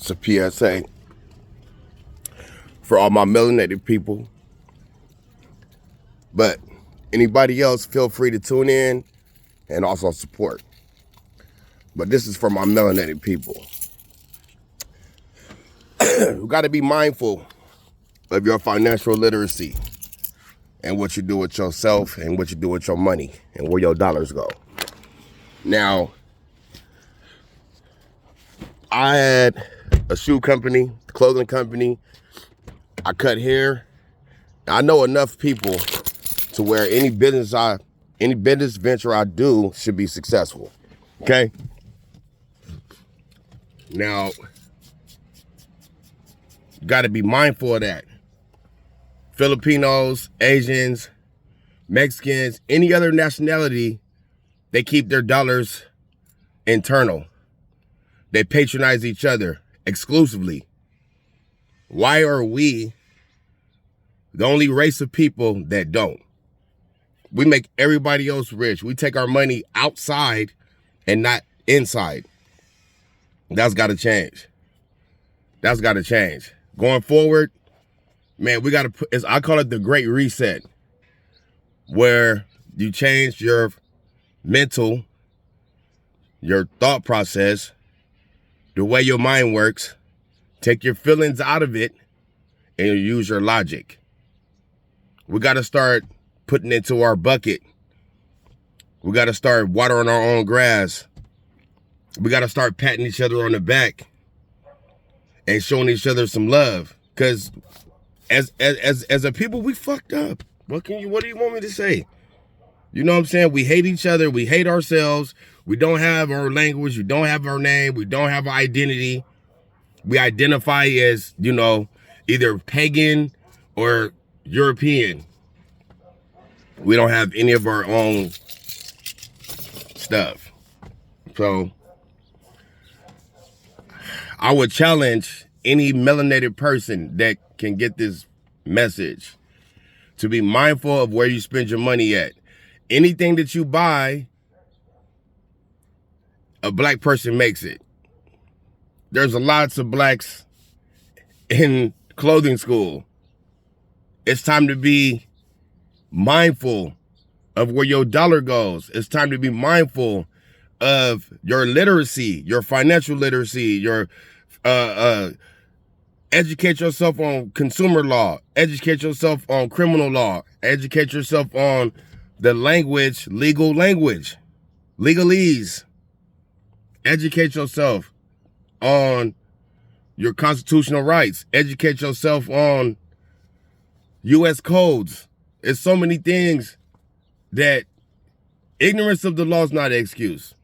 It's a PSA for all my melanated people. But anybody else, feel free to tune in and also support. But this is for my melanated people. You got to be mindful of your financial literacy and what you do with yourself and what you do with your money and where your dollars go. Now, I had a shoe company, clothing company. I cut hair. I know enough people to where any business venture I do should be successful. Okay? Now, you got to be mindful of that. Filipinos, Asians, Mexicans, any other nationality, they keep their dollars internal. They patronize each other exclusively. Why are we the only race of people that don't? We make everybody else rich. We take our money outside and not inside. That's got to change. That's got to change. Going forward, man, we got to put, I call it the Great Reset, where you change your mental, your thought process, the way your mind works, take your feelings out of it, and you use your logic. We got to start putting into our bucket. We got to start watering our own grass. We got to start patting each other on the back and showing each other some love. Because as a people, we fucked up. What do you want me to say? You know what I'm saying? We hate each other. We hate ourselves. We don't have our language. We don't have our name. We don't have our identity. We identify as, either pagan or European. We don't have any of our own stuff. So I would challenge any melanated person that can get this message to be mindful of where you spend your money at. Anything that you buy, a black person makes it. There's lots of blacks in clothing school. It's time to be mindful of where your dollar goes. It's time to be mindful of your literacy, your financial literacy, your educate yourself on consumer law, educate yourself on criminal law, educate yourself on the language, legal language, legalese. Educate yourself on your constitutional rights. Educate yourself on U.S. codes. It's so many things that ignorance of the law is not an excuse.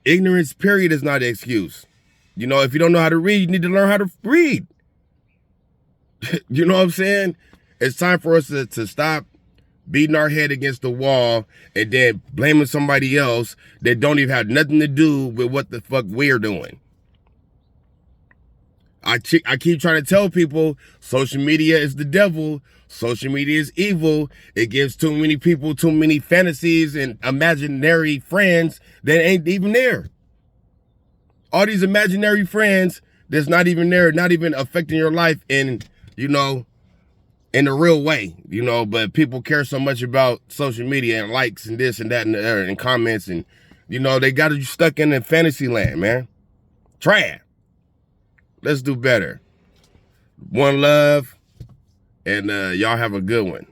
Ignorance, period, is not an excuse. If you don't know how to read, you need to learn how to read. You know what I'm saying? It's time for us to stop beating our head against the wall and then blaming somebody else that don't even have nothing to do with what the fuck we're doing. I keep trying to tell people social media is the devil. Social media is evil. It gives too many people too many fantasies and imaginary friends that ain't even there. All these imaginary friends that's not even there, not even affecting your life in a real way, but people care so much about social media and likes and this and that and the other and comments and, they got you stuck in fantasy land, man. Try it. Let's do better. One love, and y'all have a good one.